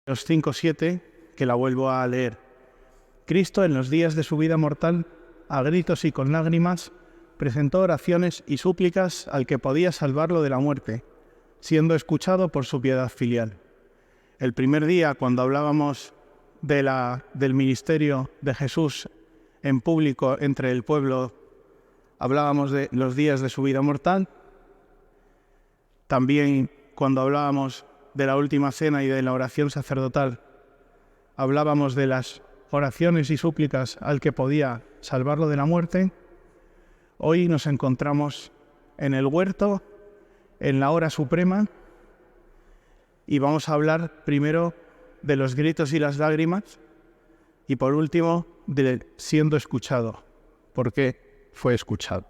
Los 5:7, que la vuelvo a leer. Cristo, en los días de su vida mortal, a gritos y con lágrimas, presentó oraciones y súplicas al que podía salvarlo de la muerte, siendo escuchado por su piedad filial. El primer día, cuando hablábamos del ministerio de Jesús en público entre el pueblo, hablábamos de los días de su vida mortal. También cuando hablábamos de la última cena y de la oración sacerdotal, hablábamos de las oraciones y súplicas al que podía salvarlo de la muerte. Hoy nos encontramos en el huerto, en la hora suprema, y vamos a hablar primero de los gritos y las lágrimas, y por último de siendo escuchado, porque fue escuchado.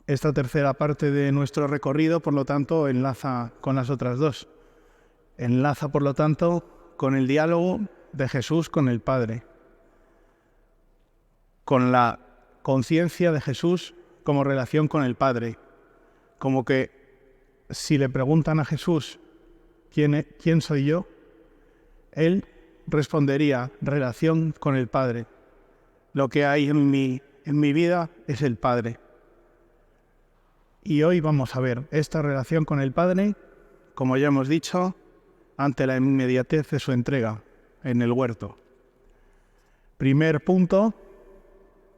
Esta tercera parte de nuestro recorrido, por lo tanto, enlaza con las otras dos. Enlaza, por lo tanto, con el diálogo de Jesús con el Padre, con la conciencia de Jesús como relación con el Padre, como que si le preguntan a Jesús ¿quién soy yo?, él respondería: relación con el Padre. Lo que hay en mi vida es el Padre. Y hoy vamos a ver esta relación con el Padre, como ya hemos dicho, ante la inmediatez de su entrega en el huerto. Primer punto,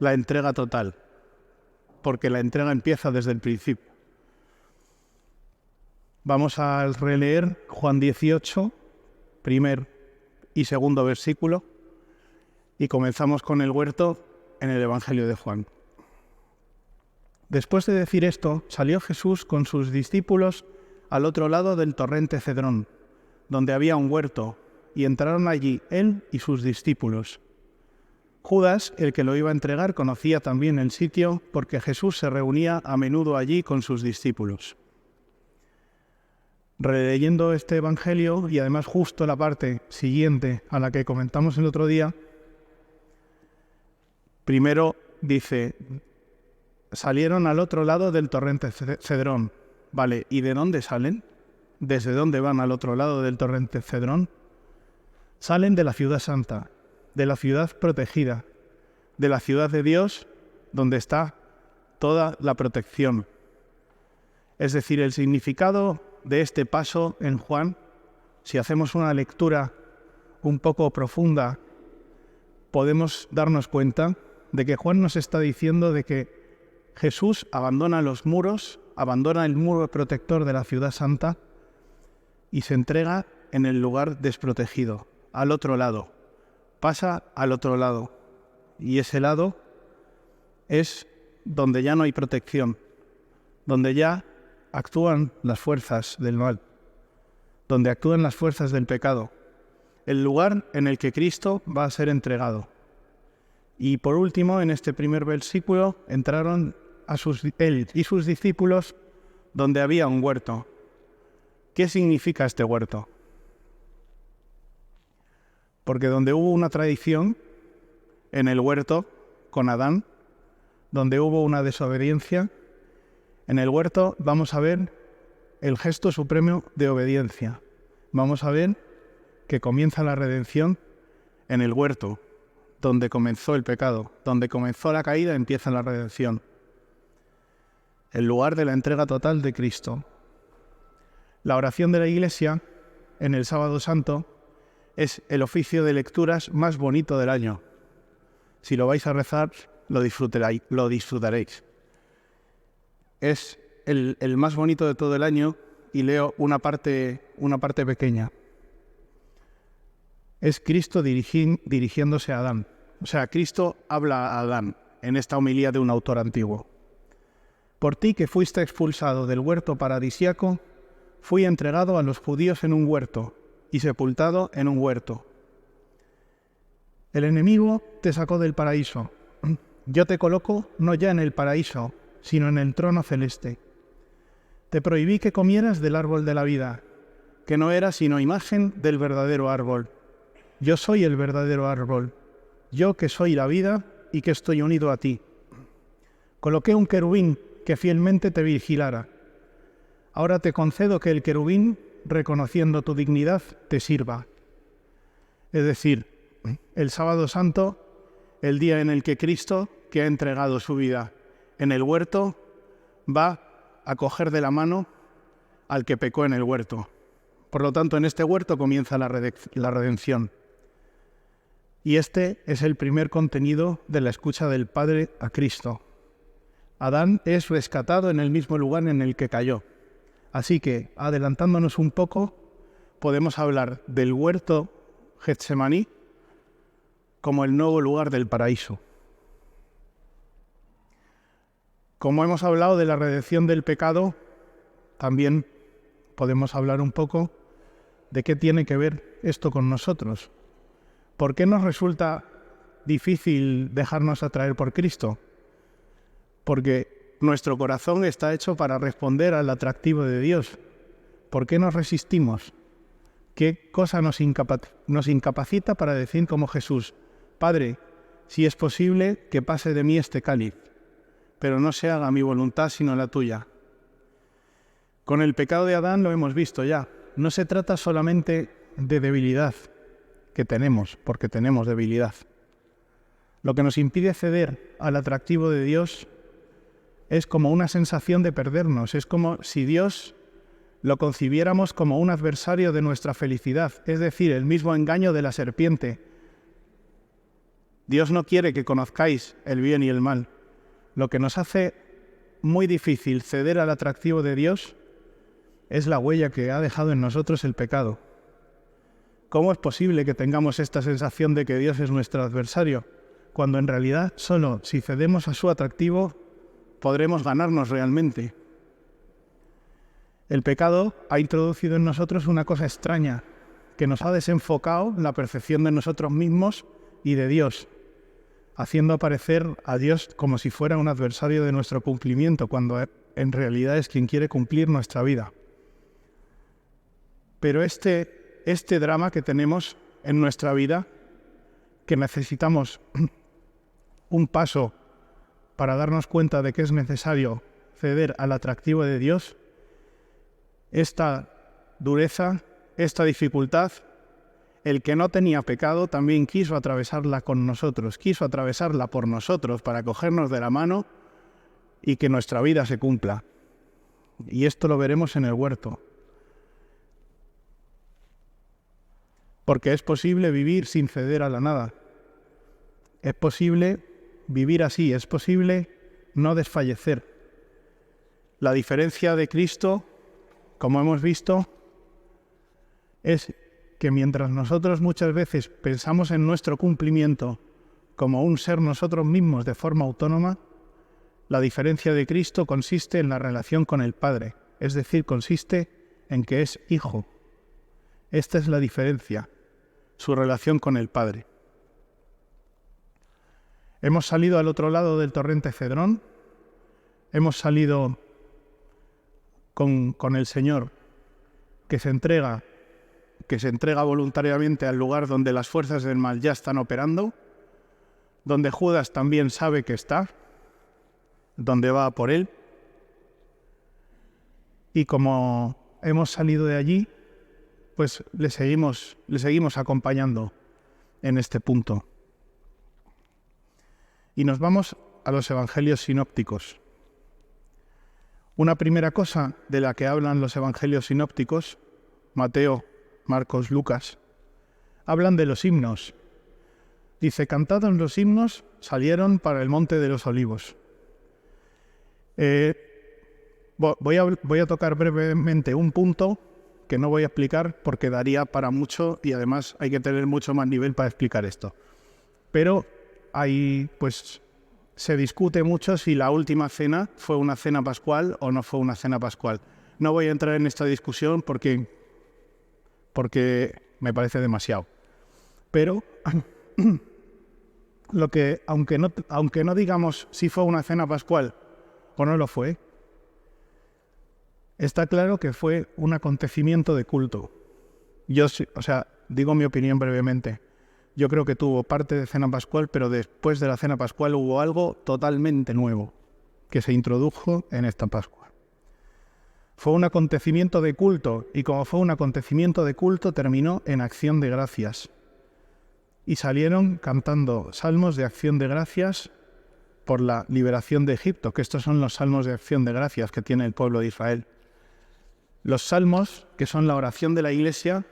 la entrega total, porque la entrega empieza desde el principio. Vamos a releer Juan 18, primer y segundo versículo, y comenzamos con el huerto en el Evangelio de Juan. Después de decir esto, salió Jesús con sus discípulos al otro lado del torrente Cedrón, donde había un huerto, y entraron allí él y sus discípulos. Judas, el que lo iba a entregar, conocía también el sitio, porque Jesús se reunía a menudo allí con sus discípulos. Releyendo este Evangelio, y además justo la parte siguiente a la que comentamos el otro día, primero dice: salieron al otro lado del torrente Cedrón. Vale, ¿y de dónde salen? ¿Desde dónde van al otro lado del torrente Cedrón? Salen de la ciudad santa, de la ciudad protegida, de la ciudad de Dios, donde está toda la protección. Es decir, el significado de este paso en Juan, si hacemos una lectura un poco profunda, podemos darnos cuenta de que Juan nos está diciendo de que Jesús abandona los muros, abandona el muro protector de la ciudad santa y se entrega en el lugar desprotegido, al otro lado. Pasa al otro lado, y ese lado es donde ya no hay protección, donde ya actúan las fuerzas del mal, donde actúan las fuerzas del pecado, el lugar en el que Cristo va a ser entregado. Y por último, en este primer versículo, entraron él y sus discípulos donde había un huerto. ¿Qué significa este huerto? Porque donde hubo una tradición, en el huerto con Adán, donde hubo una desobediencia, en el huerto vamos a ver el gesto supremo de obediencia. Vamos a ver que comienza la redención en el huerto, donde comenzó el pecado, donde comenzó la caída, empieza la redención. El lugar de la entrega total de Cristo. La oración de la Iglesia en el Sábado Santo es el oficio de lecturas más bonito del año. Si lo vais a rezar, lo disfrutaréis. Es el más bonito de todo el año, y leo una parte pequeña. Es Cristo dirigiéndose a Adán. O sea, Cristo habla a Adán en esta homilía de un autor antiguo. Por ti que fuiste expulsado del huerto paradisíaco, fui entregado a los judíos en un huerto y sepultado en un huerto. El enemigo te sacó del paraíso. Yo te coloco no ya en el paraíso, sino en el trono celeste. Te prohibí que comieras del árbol de la vida, que no era sino imagen del verdadero árbol. Yo soy el verdadero árbol, yo que soy la vida y que estoy unido a ti. Coloqué un querubín que fielmente te vigilara. Ahora te concedo que el querubín reconociendo tu dignidad, te sirva. Es decir, el sábado santo, el día en el que Cristo, que ha entregado su vida en el huerto, va a coger de la mano al que pecó en el huerto. Por lo tanto, en este huerto comienza la redención. Y este es el primer contenido de la escucha del Padre a Cristo. Adán es rescatado en el mismo lugar en el que cayó. Así que, adelantándonos un poco, podemos hablar del huerto Getsemaní como el nuevo lugar del paraíso. Como hemos hablado de la redención del pecado, también podemos hablar un poco de qué tiene que ver esto con nosotros. ¿Por qué nos resulta difícil dejarnos atraer por Cristo? Porque nuestro corazón está hecho para responder al atractivo de Dios. ¿Por qué nos resistimos? ¿Qué cosa nos incapacita para decir como Jesús: Padre, si es posible, que pase de mí este cáliz, pero no se haga mi voluntad sino la tuya? Con el pecado de Adán lo hemos visto ya. No se trata solamente de debilidad que tenemos, porque tenemos debilidad. Lo que nos impide ceder al atractivo de Dios es como una sensación de perdernos. Es como si Dios lo concibiéramos como un adversario de nuestra felicidad, es decir, el mismo engaño de la serpiente. Dios no quiere que conozcáis el bien y el mal. Lo que nos hace muy difícil ceder al atractivo de Dios es la huella que ha dejado en nosotros el pecado. ¿Cómo es posible que tengamos esta sensación de que Dios es nuestro adversario, cuando en realidad solo si cedemos a su atractivo podremos ganarnos realmente? El pecado ha introducido en nosotros una cosa extraña, que nos ha desenfocado la percepción de nosotros mismos y de Dios, haciendo aparecer a Dios como si fuera un adversario de nuestro cumplimiento, cuando en realidad es quien quiere cumplir nuestra vida. Pero este drama que tenemos en nuestra vida, que necesitamos un paso para darnos cuenta de que es necesario ceder al atractivo de Dios, esta dureza, esta dificultad, el que no tenía pecado también quiso atravesarla con nosotros, quiso atravesarla por nosotros para cogernos de la mano y que nuestra vida se cumpla. Y esto lo veremos en el huerto. Porque es posible vivir sin ceder a la nada. Es posible vivir así, es posible no desfallecer. La diferencia de Cristo, como hemos visto, es que mientras nosotros muchas veces pensamos en nuestro cumplimiento como un ser nosotros mismos de forma autónoma, la diferencia de Cristo consiste en la relación con el Padre, es decir, consiste en que es Hijo. Esta es la diferencia, su relación con el Padre. Hemos salido al otro lado del torrente Cedrón, hemos salido con el Señor que se entrega voluntariamente al lugar donde las fuerzas del mal ya están operando, donde Judas también sabe que está, donde va por él. Y como hemos salido de allí, pues le seguimos acompañando en este punto. Y nos vamos a los evangelios sinópticos. Una primera cosa de la que hablan los evangelios sinópticos, Mateo, Marcos, Lucas, hablan de los himnos. Dice: cantados los himnos, salieron para el monte de los olivos. Voy a tocar brevemente un punto que no voy a explicar porque daría para mucho y además hay que tener mucho más nivel para explicar esto. Pero ahí pues se discute mucho si la última cena fue una cena pascual o no fue una cena pascual. No voy a entrar en esta discusión porque me parece demasiado. Pero aunque no digamos si fue una cena pascual o no lo fue, está claro que fue un acontecimiento de culto. Digo mi opinión brevemente. Yo creo que tuvo parte de cena pascual, pero después de la cena pascual hubo algo totalmente nuevo que se introdujo en esta Pascua. Fue un acontecimiento de culto, y como fue un acontecimiento de culto, terminó en acción de gracias. Y salieron cantando salmos de acción de gracias por la liberación de Egipto, que estos son los salmos de acción de gracias que tiene el pueblo de Israel. Los salmos, que son la oración de la Iglesia,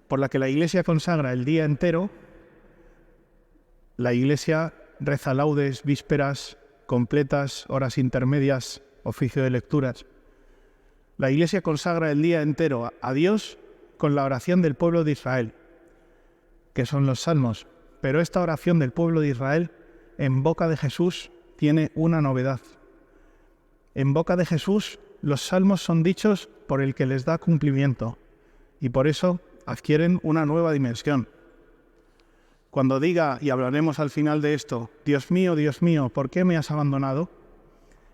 por la que la Iglesia consagra el día entero. La Iglesia reza laudes, vísperas, completas, horas intermedias, oficio de lecturas. La Iglesia consagra el día entero a Dios con la oración del pueblo de Israel, que son los salmos. Pero esta oración del pueblo de Israel, en boca de Jesús, tiene una novedad. En boca de Jesús, los salmos son dichos por el que les da cumplimiento, y por eso adquieren una nueva dimensión. Cuando diga, y hablaremos al final de esto, Dios mío, ¿por qué me has abandonado?,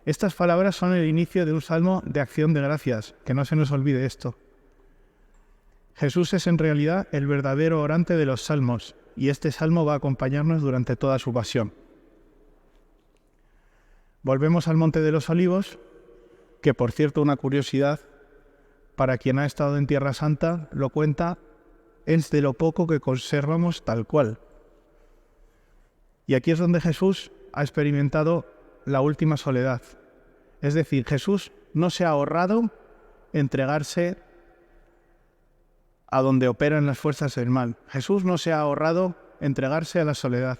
estas palabras son el inicio de un salmo de acción de gracias, que no se nos olvide esto. Jesús es en realidad el verdadero orante de los salmos, y este salmo va a acompañarnos durante toda su pasión. Volvemos al Monte de los Olivos, que por cierto, una curiosidad, para quien ha estado en Tierra Santa, lo cuenta, es de lo poco que conservamos tal cual. Y aquí es donde Jesús ha experimentado la última soledad. Es decir, Jesús no se ha ahorrado entregarse a donde operan las fuerzas del mal. Jesús no se ha ahorrado entregarse a la soledad.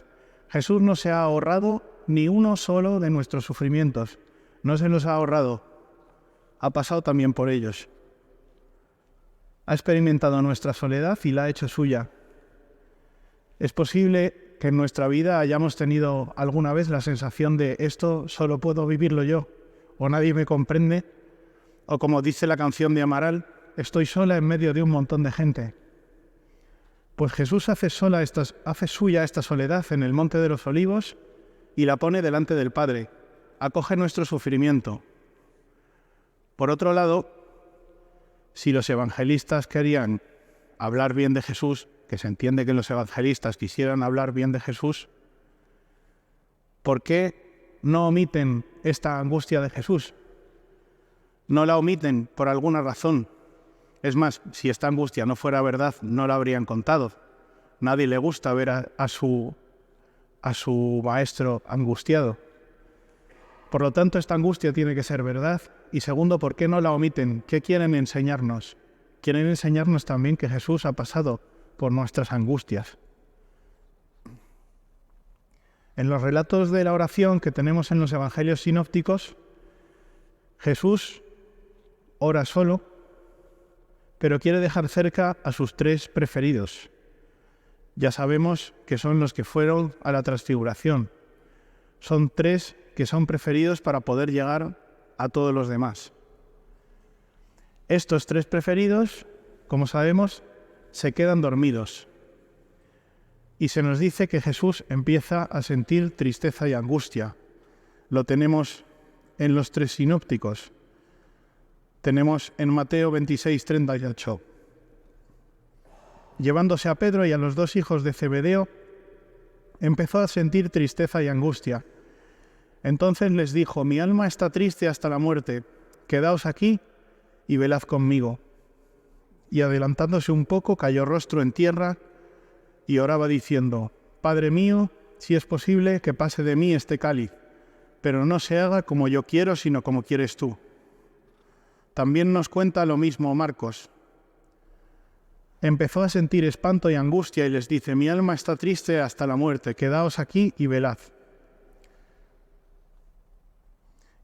Jesús no se ha ahorrado ni uno solo de nuestros sufrimientos. No se los ha ahorrado. Ha pasado también por ellos. Ha experimentado nuestra soledad y la ha hecho suya. Es posible que en nuestra vida hayamos tenido alguna vez la sensación de esto solo puedo vivirlo yo, o nadie me comprende, o como dice la canción de Amaral, estoy sola en medio de un montón de gente. Pues Jesús hace suya esta soledad en el Monte de los Olivos y la pone delante del Padre, acoge nuestro sufrimiento. Por otro lado, si los evangelistas querían hablar bien de Jesús, que se entiende que los evangelistas quisieran hablar bien de Jesús, ¿por qué no omiten esta angustia de Jesús? No la omiten por alguna razón. Es más, si esta angustia no fuera verdad, no la habrían contado. Nadie le gusta ver a su maestro angustiado. Por lo tanto, esta angustia tiene que ser verdad. Y segundo, ¿por qué no la omiten? ¿Qué quieren enseñarnos? Quieren enseñarnos también que Jesús ha pasado por nuestras angustias. En los relatos de la oración que tenemos en los evangelios sinópticos, Jesús ora solo, pero quiere dejar cerca a sus tres preferidos. Ya sabemos que son los que fueron a la transfiguración. Son tres que son preferidos para poder llegar a todos los demás. Estos tres preferidos, como sabemos, se quedan dormidos. Y se nos dice que Jesús empieza a sentir tristeza y angustia. Lo tenemos en los tres sinópticos. Tenemos en Mateo 26:38. Llevándose a Pedro y a los dos hijos de Zebedeo, empezó a sentir tristeza y angustia. Entonces les dijo: mi alma está triste hasta la muerte, quedaos aquí y velad conmigo. Y adelantándose un poco, cayó rostro en tierra y oraba diciendo: Padre mío, si es posible, que pase de mí este cáliz, pero no se haga como yo quiero, sino como quieres tú. También nos cuenta lo mismo Marcos. Empezó a sentir espanto y angustia y les dice: mi alma está triste hasta la muerte, quedaos aquí y velad.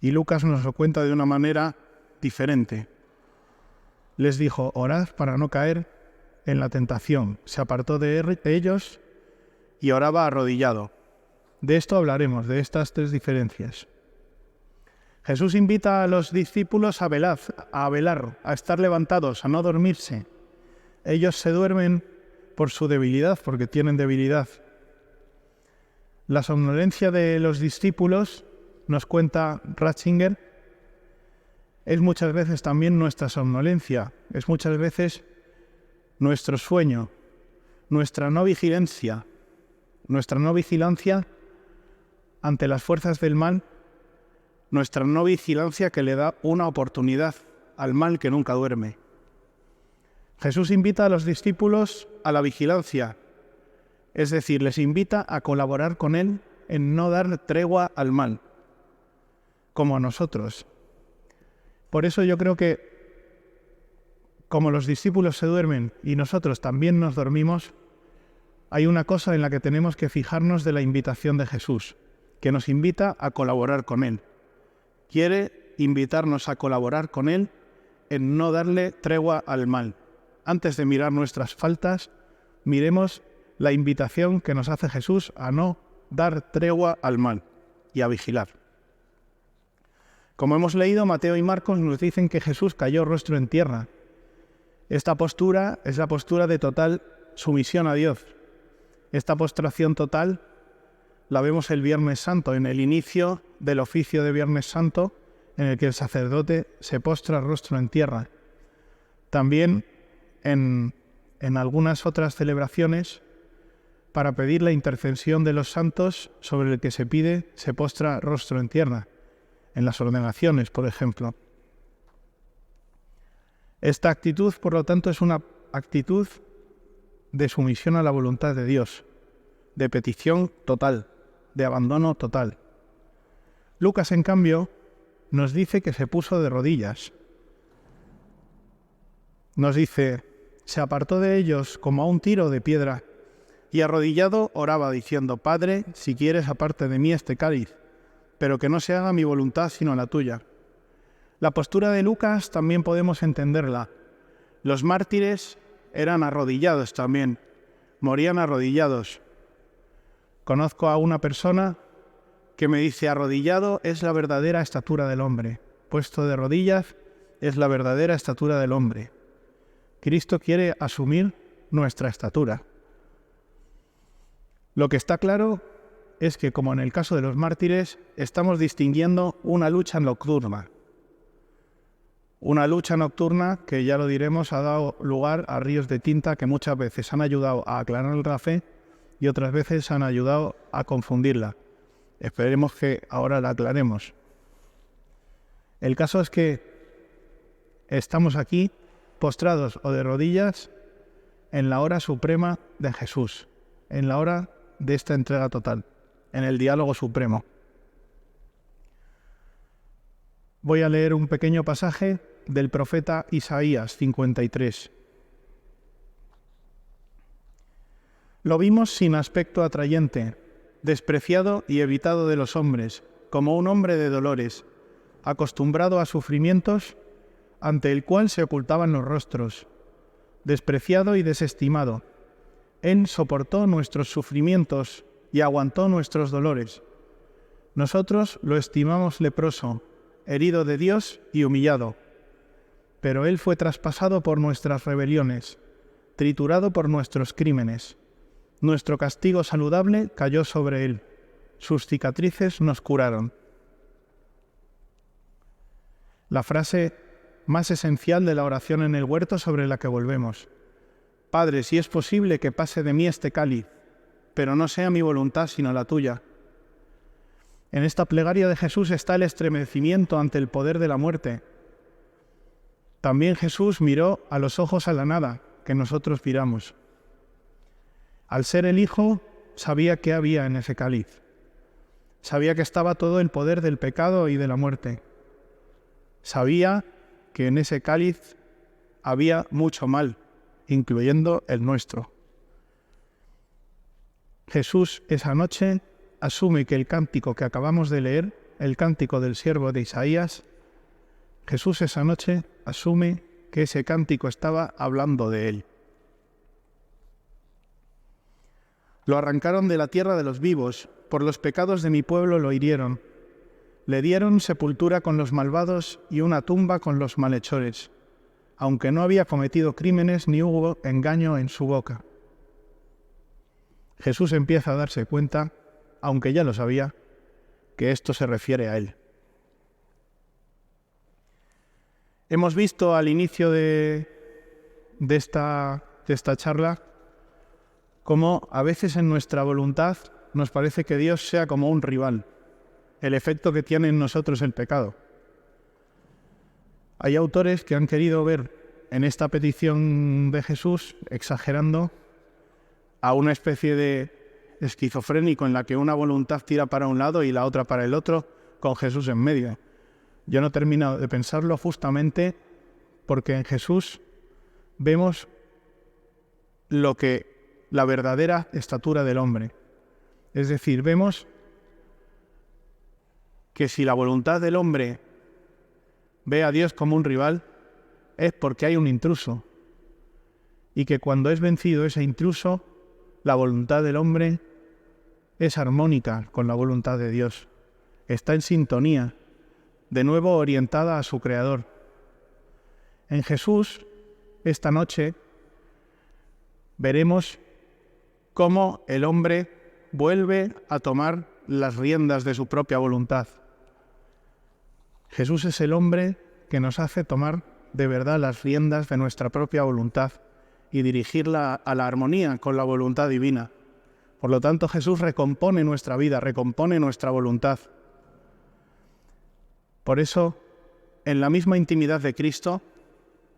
Y Lucas nos lo cuenta de una manera diferente. Les dijo: orad para no caer en la tentación. Se apartó de ellos y oraba arrodillado. De esto hablaremos, de estas tres diferencias. Jesús invita a los discípulos a velar, a estar levantados, a no dormirse. Ellos se duermen por su debilidad, porque tienen debilidad. La somnolencia de los discípulos, nos cuenta Ratzinger, es muchas veces también nuestra somnolencia, es muchas veces nuestro sueño, nuestra no vigilancia ante las fuerzas del mal, nuestra no vigilancia que le da una oportunidad al mal que nunca duerme. Jesús invita a los discípulos a la vigilancia, es decir, les invita a colaborar con Él en no dar tregua al mal, como a nosotros. Por eso yo creo que, como los discípulos se duermen y nosotros también nos dormimos, hay una cosa en la que tenemos que fijarnos de la invitación de Jesús, que nos invita a colaborar con Él. Quiere invitarnos a colaborar con Él en no darle tregua al mal. Antes de mirar nuestras faltas, miremos la invitación que nos hace Jesús a no dar tregua al mal y a vigilar. Como hemos leído, Mateo y Marcos nos dicen que Jesús cayó rostro en tierra. Esta postura es la postura de total sumisión a Dios. Esta postración total la vemos el Viernes Santo, en el inicio del oficio de Viernes Santo, en el que el sacerdote se postra rostro en tierra. También en algunas otras celebraciones, para pedir la intercesión de los santos sobre el que se pide, se postra rostro en tierra, en las ordenaciones, por ejemplo. Esta actitud, por lo tanto, es una actitud de sumisión a la voluntad de Dios, de petición total, de abandono total. Lucas, en cambio, nos dice que se puso de rodillas. Nos dice, se apartó de ellos como a un tiro de piedra y arrodillado oraba diciendo, Padre, si quieres aparte de mí este cáliz, pero que no se haga mi voluntad sino la tuya. La postura de Lucas también podemos entenderla. Los mártires eran arrodillados también, morían arrodillados. Conozco a una persona que me dice, arrodillado es la verdadera estatura del hombre, puesto de rodillas es la verdadera estatura del hombre. Cristo quiere asumir nuestra estatura. Lo que está claro es que, como en el caso de los mártires, estamos distinguiendo una lucha nocturna. Una lucha nocturna que, ya lo diremos, ha dado lugar a ríos de tinta que muchas veces han ayudado a aclarar la fe y otras veces han ayudado a confundirla. Esperemos que ahora la aclaremos. El caso es que estamos aquí postrados o de rodillas en la hora suprema de Jesús, en la hora de esta entrega total, en el diálogo supremo. Voy a leer un pequeño pasaje del profeta Isaías 53. Lo vimos sin aspecto atrayente, despreciado y evitado de los hombres, como un hombre de dolores, acostumbrado a sufrimientos, ante el cual se ocultaban los rostros, despreciado y desestimado. Él soportó nuestros sufrimientos y aguantó nuestros dolores. Nosotros lo estimamos leproso, herido de Dios y humillado. Pero Él fue traspasado por nuestras rebeliones, triturado por nuestros crímenes. Nuestro castigo saludable cayó sobre Él. Sus cicatrices nos curaron. La frase más esencial de la oración en el huerto sobre la que volvemos. Padre, si es posible que pase de mí este cáliz, pero no sea mi voluntad sino la tuya. En esta plegaria de Jesús está el estremecimiento ante el poder de la muerte. También Jesús miró a los ojos a la nada, que nosotros miramos. Al ser el Hijo, sabía qué había en ese cáliz. Sabía que estaba todo el poder del pecado y de la muerte. Sabía que en ese cáliz había mucho mal, incluyendo el nuestro. Jesús esa noche asume que el cántico que acabamos de leer, el cántico del siervo de Isaías, Jesús esa noche asume que ese cántico estaba hablando de Él. Lo arrancaron de la tierra de los vivos, por los pecados de mi pueblo lo hirieron. Le dieron sepultura con los malvados y una tumba con los malhechores, aunque no había cometido crímenes ni hubo engaño en su boca. Jesús empieza a darse cuenta, aunque ya lo sabía, que esto se refiere a Él. Hemos visto al inicio de esta charla cómo a veces en nuestra voluntad nos parece que Dios sea como un rival, el efecto que tiene en nosotros el pecado. Hay autores que han querido ver en esta petición de Jesús, exagerando, a una especie de esquizofrénico en la que una voluntad tira para un lado y la otra para el otro, con Jesús en medio. Yo no he terminado de pensarlo justamente porque en Jesús vemos la verdadera estatura del hombre. Es decir, vemos que si la voluntad del hombre ve a Dios como un rival, es porque hay un intruso. Y que cuando es vencido ese intruso, la voluntad del hombre es armónica con la voluntad de Dios. Está en sintonía, de nuevo orientada a su Creador. En Jesús, esta noche, veremos cómo el hombre vuelve a tomar las riendas de su propia voluntad. Jesús es el hombre que nos hace tomar de verdad las riendas de nuestra propia voluntad y dirigirla a la armonía con la voluntad divina. Por lo tanto, Jesús recompone nuestra vida, recompone nuestra voluntad. Por eso, en la misma intimidad de Cristo,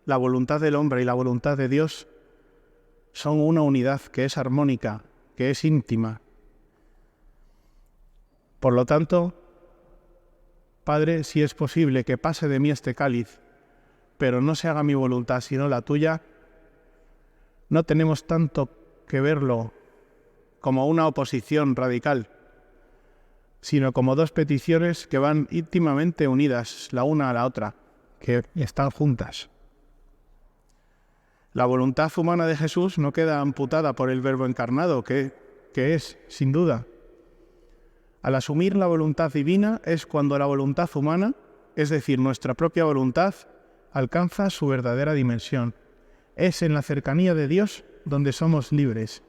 la voluntad del hombre y la voluntad de Dios son una unidad que es armónica, que es íntima. Por lo tanto, Padre, si es posible que pase de mí este cáliz, pero no se haga mi voluntad sino la tuya, no tenemos tanto que verlo como una oposición radical, sino como dos peticiones que van íntimamente unidas la una a la otra, que están juntas. La voluntad humana de Jesús no queda amputada por el Verbo encarnado, que es, sin duda. Al asumir la voluntad divina es cuando la voluntad humana, es decir, nuestra propia voluntad, alcanza su verdadera dimensión. Es en la cercanía de Dios donde somos libres.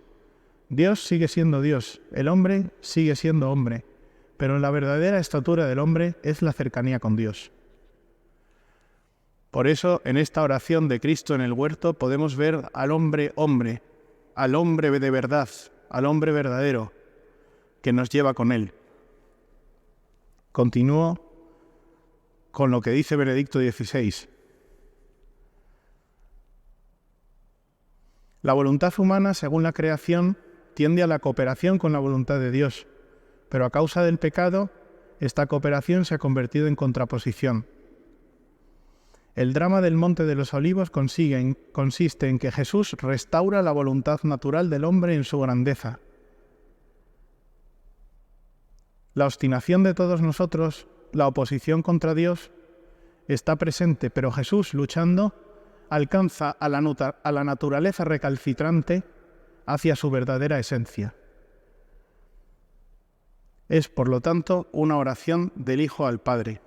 Dios sigue siendo Dios, el hombre sigue siendo hombre, pero la verdadera estatura del hombre es la cercanía con Dios. Por eso, en esta oración de Cristo en el huerto podemos ver al hombre hombre, al hombre de verdad, al hombre verdadero, que nos lleva con él. Continúo con lo que dice Benedicto XVI. La voluntad humana, según la creación, tiende a la cooperación con la voluntad de Dios, pero a causa del pecado, esta cooperación se ha convertido en contraposición. El drama del Monte de los Olivos consiste en que Jesús restaura la voluntad natural del hombre en su grandeza. La obstinación de todos nosotros, la oposición contra Dios, está presente, pero Jesús, luchando, alcanza a la naturaleza recalcitrante hacia su verdadera esencia. Es, por lo tanto, una oración del Hijo al Padre.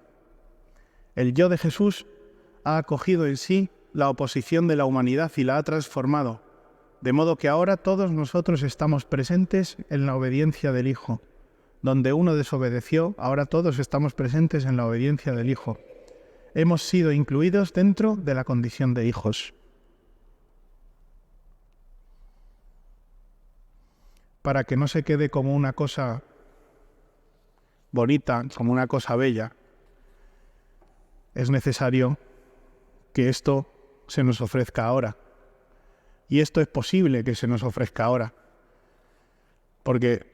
El yo de Jesús ha acogido en sí la oposición de la humanidad y la ha transformado, de modo que ahora todos nosotros estamos presentes en la obediencia del Hijo. Donde uno desobedeció, ahora todos estamos presentes en la obediencia del Hijo. Hemos sido incluidos dentro de la condición de hijos. Para que no se quede como una cosa bonita, como una cosa bella, es necesario que esto se nos ofrezca ahora. Y esto es posible que se nos ofrezca ahora. Porque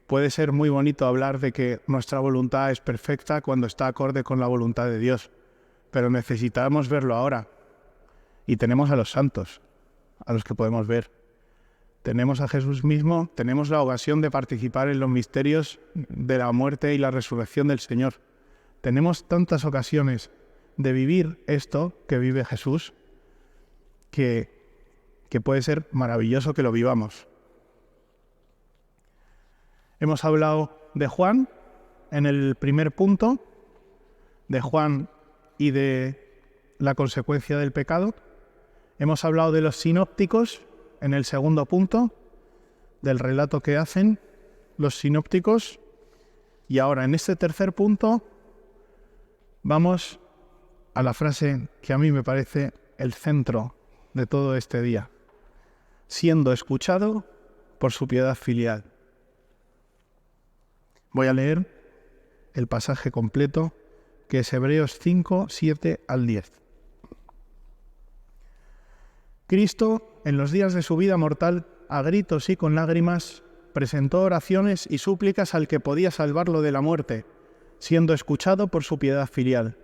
puede ser muy bonito hablar de que nuestra voluntad es perfecta cuando está acorde con la voluntad de Dios, pero necesitamos verlo ahora. Y tenemos a los santos, a los que podemos ver. Tenemos a Jesús mismo, tenemos la ocasión de participar en los misterios de la muerte y la resurrección del Señor. Tenemos tantas ocasiones de vivir esto que vive Jesús, que puede ser maravilloso que lo vivamos. Hemos hablado de Juan en el primer punto, de Juan y de la consecuencia del pecado. Hemos hablado de los sinópticos en el segundo punto, del relato que hacen los sinópticos. Y ahora, en este tercer punto, vamos a la frase que a mí me parece el centro de todo este día. Siendo escuchado por su piedad filial. Voy a leer el pasaje completo, que es Hebreos 5, 7 al 10. Cristo, en los días de su vida mortal, a gritos y con lágrimas, presentó oraciones y súplicas al que podía salvarlo de la muerte, siendo escuchado por su piedad filial.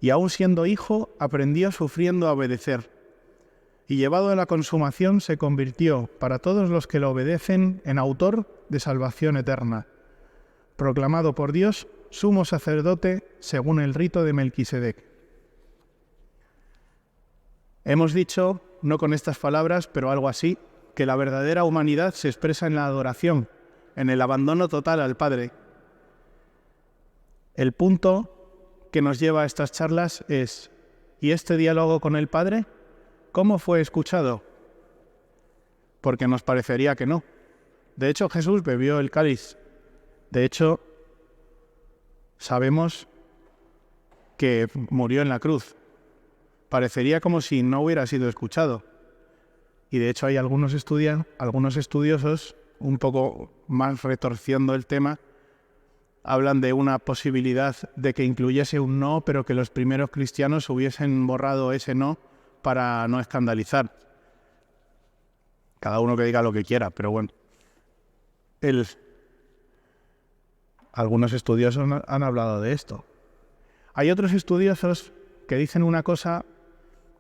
Y aun siendo hijo, aprendió sufriendo a obedecer. Y llevado a la consumación, se convirtió, para todos los que lo obedecen, en autor de salvación eterna, proclamado por Dios sumo sacerdote según el rito de Melquisedec. Hemos dicho, no con estas palabras, pero algo así, que la verdadera humanidad se expresa en la adoración, en el abandono total al Padre. El punto que nos lleva a estas charlas es, ¿y este diálogo con el Padre? ¿Cómo fue escuchado? Porque nos parecería que no. De hecho, Jesús bebió el cáliz. De hecho, sabemos que murió en la cruz. Parecería como si no hubiera sido escuchado. Y de hecho hay algunos estudiosos, un poco más retorciendo el tema, hablan de una posibilidad de que incluyese un no, pero que los primeros cristianos hubiesen borrado ese no para no escandalizar. Cada uno que diga lo que quiera, pero bueno. Algunos estudiosos han hablado de esto. Hay otros estudiosos que dicen una cosa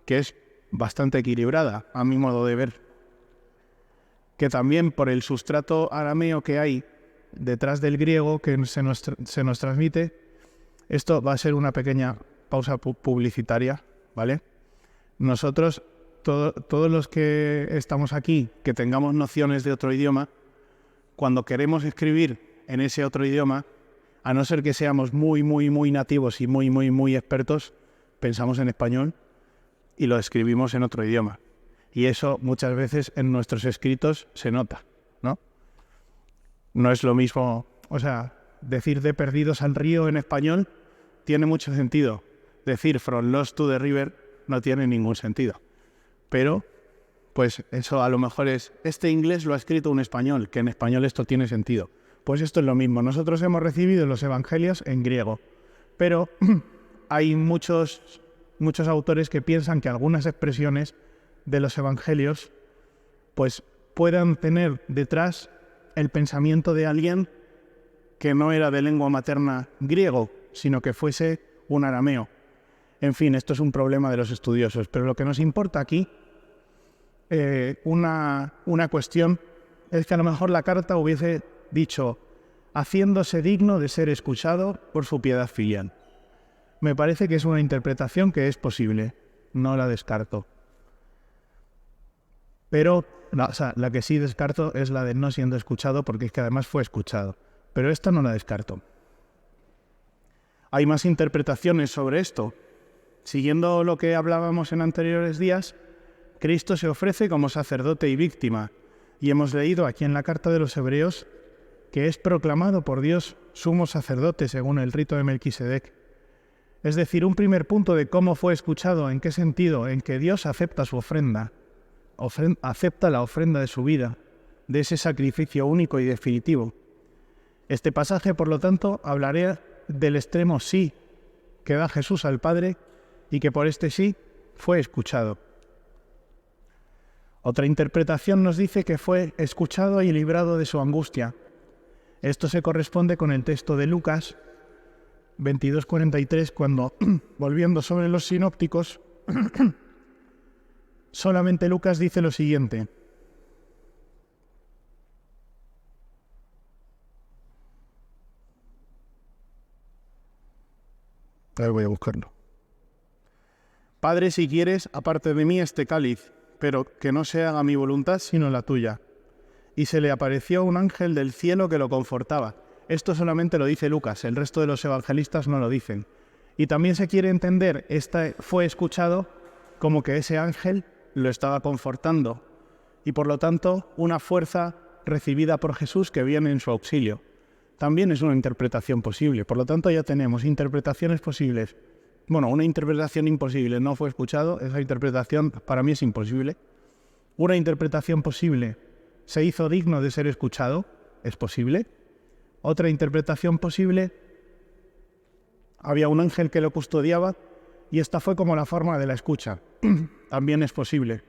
que es bastante equilibrada, a mi modo de ver, que también por el sustrato arameo que hay detrás del griego que se nos transmite, esto va a ser una pequeña pausa publicitaria, ¿vale? Nosotros, todos los que estamos aquí, que tengamos nociones de otro idioma, cuando queremos escribir en ese otro idioma, a no ser que seamos muy nativos y muy expertos, pensamos en español y lo escribimos en otro idioma. Y eso muchas veces en nuestros escritos se nota, ¿no? No es lo mismo, o sea, decir de perdidos al río en español tiene mucho sentido. Decir from lost to the river no tiene ningún sentido. Pero, pues eso a lo mejor es, este inglés lo ha escrito un español, que en español esto tiene sentido. Pues esto es lo mismo. Nosotros hemos recibido los evangelios en griego, pero hay muchos autores que piensan que algunas expresiones de los evangelios pues puedan tener detrás el pensamiento de alguien que no era de lengua materna griego, sino que fuese un arameo. En fin, esto es un problema de los estudiosos, pero lo que nos importa aquí, una cuestión, es que a lo mejor la carta hubiese dicho, haciéndose digno de ser escuchado por su piedad filial. Me parece que es una interpretación que es posible, no la descarto. Pero la que sí descarto es la de no siendo escuchado, porque es que además fue escuchado. Pero esta no la descarto. Hay más interpretaciones sobre esto. Siguiendo lo que hablábamos en anteriores días, Cristo se ofrece como sacerdote y víctima, y hemos leído aquí en la carta de los Hebreos que es proclamado por Dios sumo sacerdote según el rito de Melquisedec. Es decir, un primer punto de cómo fue escuchado, en qué sentido, en que Dios acepta su ofrenda, acepta la ofrenda de su vida, de ese sacrificio único y definitivo. Este pasaje, por lo tanto, hablaré del extremo sí que da Jesús al Padre y que por este sí fue escuchado. Otra interpretación nos dice que fue escuchado y librado de su angustia. Esto se corresponde con el texto de Lucas 22:43, cuando, volviendo sobre los sinópticos, solamente Lucas dice lo siguiente. A ver, voy a buscarlo. Padre, si quieres, aparte de mí este cáliz, pero que no se haga mi voluntad sino la tuya. Y se le apareció un ángel del cielo que lo confortaba. Esto solamente lo dice Lucas, el resto de los evangelistas no lo dicen. Y también se quiere entender, fue escuchado como que ese ángel lo estaba confortando. Y por lo tanto, una fuerza recibida por Jesús que viene en su auxilio. También es una interpretación posible. Por lo tanto, ya tenemos interpretaciones posibles. Bueno, una interpretación imposible, no fue escuchado, esa interpretación para mí es imposible. Una interpretación posible, se hizo digno de ser escuchado, es posible. Otra interpretación posible, había un ángel que lo custodiaba y esta fue como la forma de la escucha, también es posible.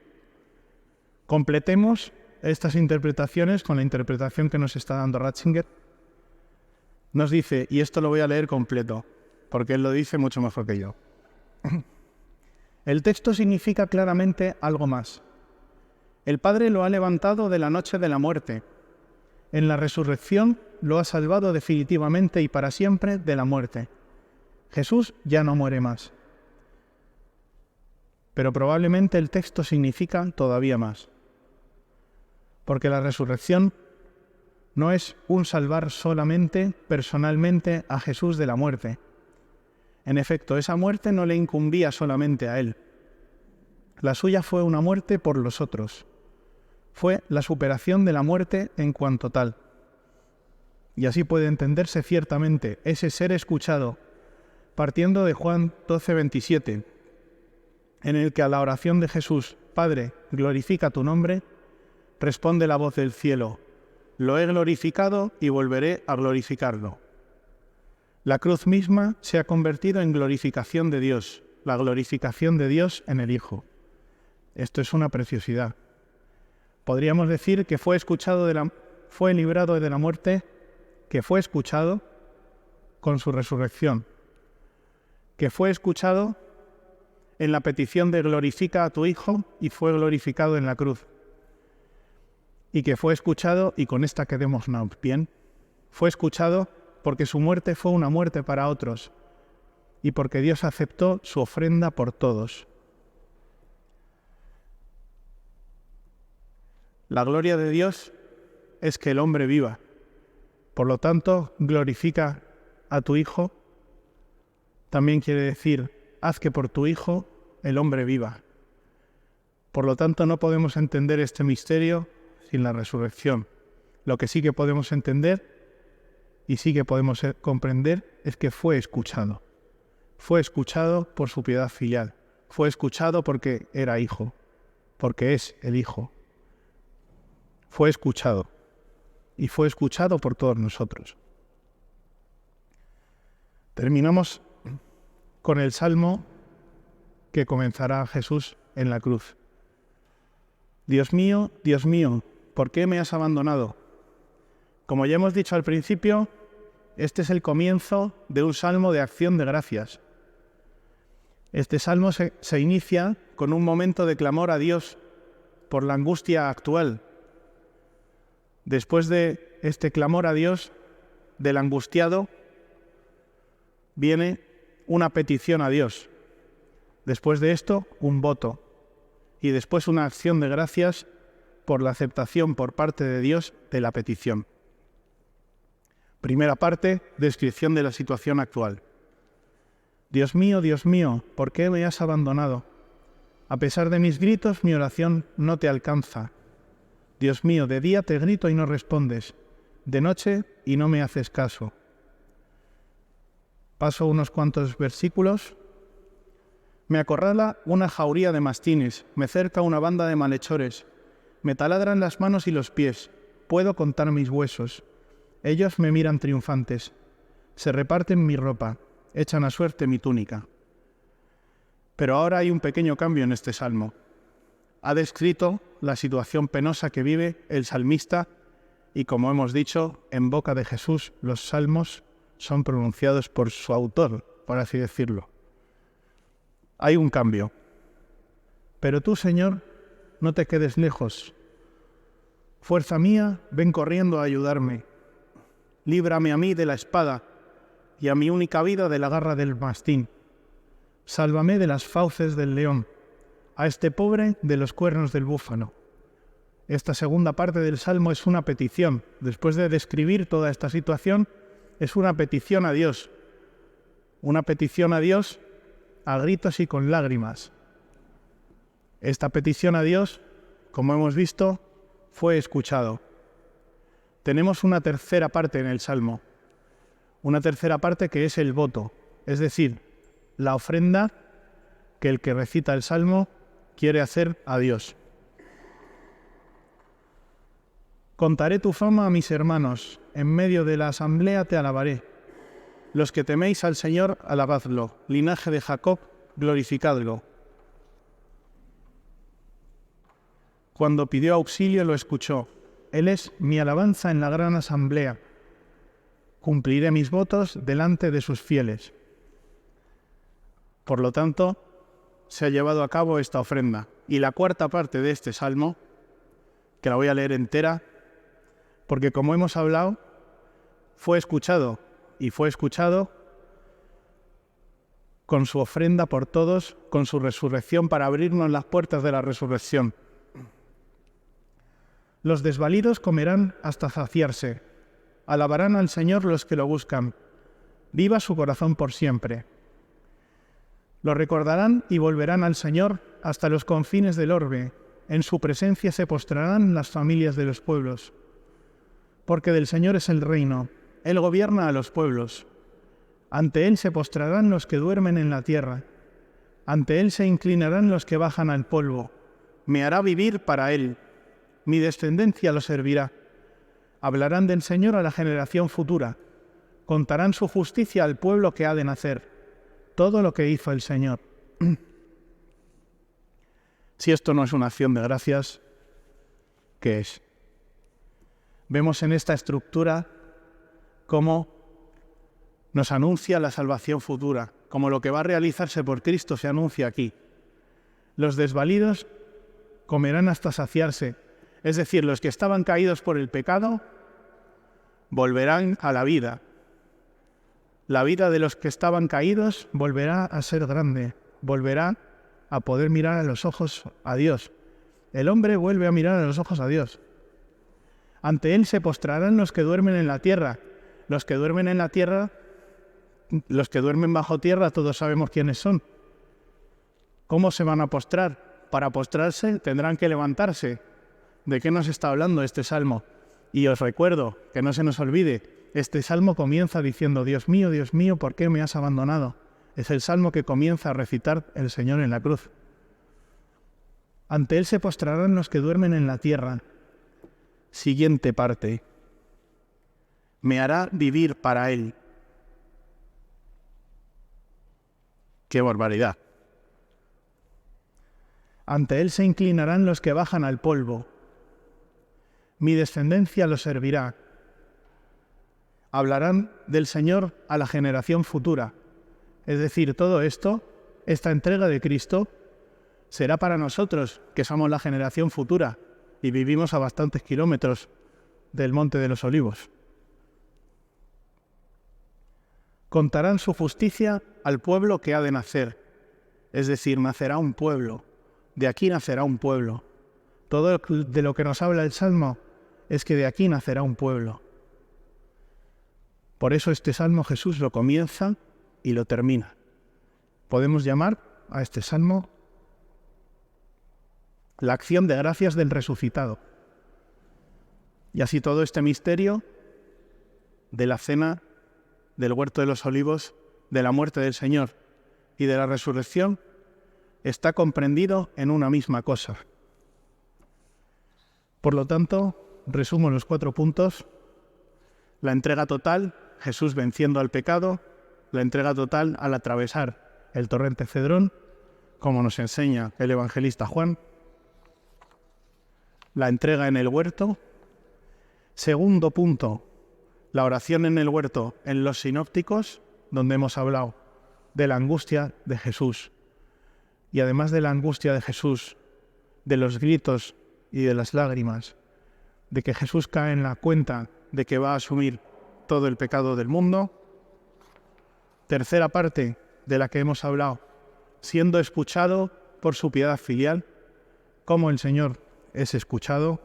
Completemos estas interpretaciones con la interpretación que nos está dando Ratzinger. Nos dice, y esto lo voy a leer completo, porque él lo dice mucho mejor que yo. El texto significa claramente algo más. El Padre lo ha levantado de la noche de la muerte. En la resurrección lo ha salvado definitivamente y para siempre de la muerte. Jesús ya no muere más. Pero probablemente el texto significa todavía más. Porque la resurrección no es un salvar solamente, personalmente, a Jesús de la muerte. En efecto, esa muerte no le incumbía solamente a él. La suya fue una muerte por los otros. Fue la superación de la muerte en cuanto tal. Y así puede entenderse ciertamente ese ser escuchado, partiendo de Juan 12:27, en el que a la oración de Jesús, Padre, glorifica tu nombre, responde la voz del cielo, lo he glorificado y volveré a glorificarlo. La cruz misma se ha convertido en glorificación de Dios, la glorificación de Dios en el Hijo. Esto es una preciosidad. Podríamos decir que fue librado de la muerte, que fue escuchado con su resurrección, que fue escuchado en la petición de glorifica a tu Hijo y fue glorificado en la cruz. Y que fue escuchado, y con esta quedémonos bien, fue escuchado porque su muerte fue una muerte para otros y porque Dios aceptó su ofrenda por todos. La gloria de Dios es que el hombre viva. Por lo tanto, glorifica a tu Hijo. También quiere decir, haz que por tu Hijo el hombre viva. Por lo tanto, no podemos entender este misterio sin la resurrección. Lo que sí que podemos entender y sí que podemos comprender es que fue escuchado. Fue escuchado por su piedad filial. Fue escuchado porque era hijo, porque es el Hijo. Fue escuchado y fue escuchado por todos nosotros. Terminamos con el salmo que comenzará Jesús en la cruz. Dios mío, ¿por qué me has abandonado? Como ya hemos dicho al principio, este es el comienzo de un salmo de acción de gracias. Este salmo se inicia con un momento de clamor a Dios por la angustia actual. Después de este clamor a Dios del angustiado, viene una petición a Dios. Después de esto, un voto. Y después una acción de gracias por la aceptación por parte de Dios de la petición. Primera parte, descripción de la situación actual. Dios mío, ¿por qué me has abandonado? A pesar de mis gritos, mi oración no te alcanza. Dios mío, de día te grito y no respondes, de noche y no me haces caso. Paso unos cuantos versículos. Me acorrala una jauría de mastines, me cerca una banda de malhechores, me taladran las manos y los pies, puedo contar mis huesos. Ellos me miran triunfantes, se reparten mi ropa, echan a suerte mi túnica. Pero ahora hay un pequeño cambio en este salmo. Ha descrito la situación penosa que vive el salmista y, como hemos dicho, en boca de Jesús los salmos son pronunciados por su autor, por así decirlo. Hay un cambio. Pero tú, Señor, no te quedes lejos. Fuerza mía, ven corriendo a ayudarme. Líbrame a mí de la espada y a mi única vida de la garra del mastín. Sálvame de las fauces del león, a este pobre de los cuernos del búfalo. Esta segunda parte del Salmo es una petición. Después de describir toda esta situación, es una petición a Dios. Una petición a Dios a gritos y con lágrimas. Esta petición a Dios, como hemos visto, fue escuchado. Tenemos una tercera parte en el Salmo. Una tercera parte que es el voto, es decir, la ofrenda que el que recita el Salmo quiere hacer a Dios. Contaré tu fama a mis hermanos, en medio de la asamblea te alabaré. Los que teméis al Señor, alabadlo. Linaje de Jacob, glorificadlo. Cuando pidió auxilio lo escuchó. Él es mi alabanza en la gran asamblea. Cumpliré mis votos delante de sus fieles. Por lo tanto, se ha llevado a cabo esta ofrenda. Y la cuarta parte de este salmo, que la voy a leer entera, porque como hemos hablado, fue escuchado con su ofrenda por todos, con su resurrección para abrirnos las puertas de la resurrección. Los desvalidos comerán hasta saciarse. Alabarán al Señor los que lo buscan. Viva su corazón por siempre. Lo recordarán y volverán al Señor hasta los confines del orbe. En su presencia se postrarán las familias de los pueblos. Porque del Señor es el reino. Él gobierna a los pueblos. Ante Él se postrarán los que duermen en la tierra. Ante Él se inclinarán los que bajan al polvo. Me hará vivir para Él. Mi descendencia lo servirá. Hablarán del Señor a la generación futura. Contarán su justicia al pueblo que ha de nacer. Todo lo que hizo el Señor. Si esto no es una acción de gracias, ¿qué es? Vemos en esta estructura cómo nos anuncia la salvación futura, como lo que va a realizarse por Cristo se anuncia aquí. Los desvalidos comerán hasta saciarse, es decir, los que estaban caídos por el pecado volverán a la vida. La vida de los que estaban caídos volverá a ser grande, volverá a poder mirar a los ojos a Dios. El hombre vuelve a mirar a los ojos a Dios. Ante Él se postrarán los que duermen en la tierra. Los que duermen en la tierra, los que duermen bajo tierra, todos sabemos quiénes son. ¿Cómo se van a postrar? Para postrarse tendrán que levantarse. ¿De qué nos está hablando este salmo? Y os recuerdo, que no se nos olvide, este salmo comienza diciendo: Dios mío, ¿por qué me has abandonado? Es el salmo que comienza a recitar el Señor en la cruz. Ante Él se postrarán los que duermen en la tierra. Siguiente parte. Me hará vivir para Él. ¡Qué barbaridad! Ante Él se inclinarán los que bajan al polvo. Mi descendencia lo servirá. Hablarán del Señor a la generación futura. Es decir, todo esto, esta entrega de Cristo, será para nosotros, que somos la generación futura y vivimos a bastantes kilómetros del Monte de los Olivos. Contarán su justicia al pueblo que ha de nacer. Es decir, nacerá un pueblo. De aquí nacerá un pueblo. Todo de lo que nos habla el Salmo es que de aquí nacerá un pueblo. Por eso este Salmo Jesús lo comienza y lo termina. Podemos llamar a este Salmo la acción de gracias del resucitado. Y así todo este misterio de la cena, del huerto de los olivos, de la muerte del Señor y de la resurrección está comprendido en una misma cosa. Por lo tanto, resumo los 4 puntos: la entrega total, Jesús venciendo al pecado; la entrega total al atravesar el torrente Cedrón, como nos enseña el evangelista Juan; la entrega en el huerto. Segundo punto, la oración en el huerto en los sinópticos, donde hemos hablado de la angustia de Jesús. Y además de la angustia de Jesús, de los gritos y de las lágrimas, de que Jesús cae en la cuenta de que va a asumir todo el pecado del mundo. Tercera parte de la que hemos hablado, siendo escuchado por su piedad filial, cómo el Señor es escuchado.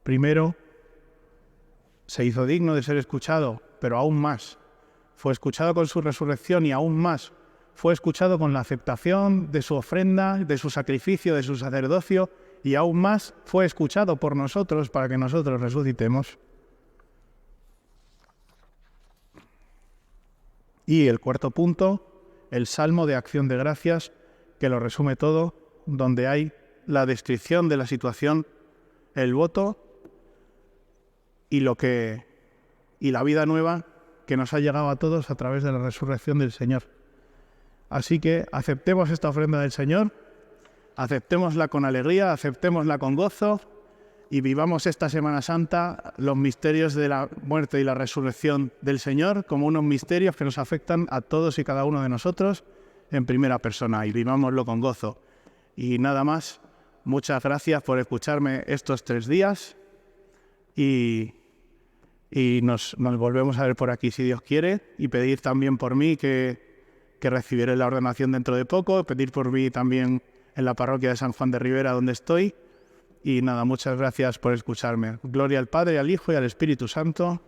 Primero, se hizo digno de ser escuchado, pero aún más, fue escuchado con su resurrección y aún más, fue escuchado con la aceptación de su ofrenda, de su sacrificio, de su sacerdocio, y aún más fue escuchado por nosotros para que nosotros resucitemos. Y el cuarto punto, el Salmo de Acción de Gracias, que lo resume todo, donde hay la descripción de la situación, el voto y la vida nueva que nos ha llegado a todos a través de la resurrección del Señor. Así que aceptemos esta ofrenda del Señor, aceptémosla con alegría, aceptémosla con gozo y vivamos esta Semana Santa los misterios de la muerte y la resurrección del Señor como unos misterios que nos afectan a todos y cada uno de nosotros en primera persona, y vivámoslo con gozo. Y nada más, muchas gracias por escucharme estos 3 días y nos volvemos a ver por aquí si Dios quiere, y pedir también por mí que recibiré la ordenación dentro de poco, pedir por mí también en la parroquia de San Juan de Ribera donde estoy. Y nada, muchas gracias por escucharme. Gloria al Padre, al Hijo y al Espíritu Santo.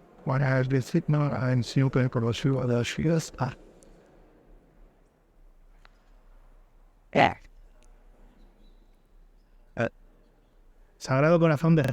Sagrado Corazón de